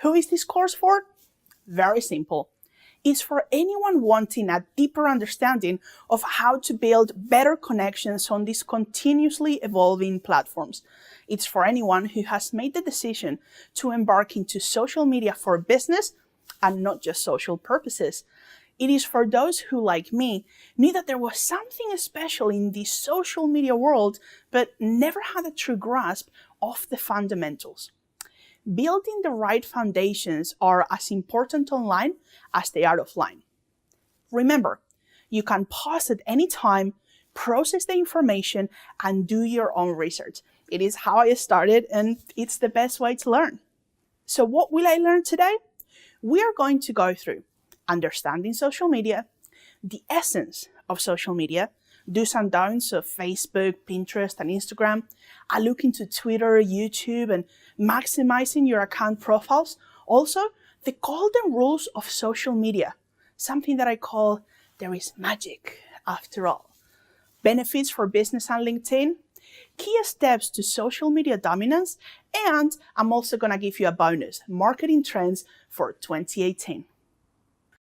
Who is this course for? Very simple. It's for anyone wanting a deeper understanding of how to build better connections on these continuously evolving platforms. It's for anyone who has made the decision to embark into social media for business and not just social purposes. It is for those who, like me, knew that there was something special in the social media world, but never had a true grasp of the fundamentals. Building the right foundations are as important online as they are offline. Remember, you can pause at any time, process the information, and do your own research. It is how I started, and it's the best way to learn. So what will I learn today? We are going to go through understanding social media, the essence of social media, do's and don'ts of Facebook, Pinterest, and Instagram, a look into Twitter, YouTube, and maximizing your account profiles. Also, the golden rules of social media, something that I call there is magic after all. Benefits for business and LinkedIn, key steps to social media dominance, and I'm also going to give you a bonus, marketing trends for 2018.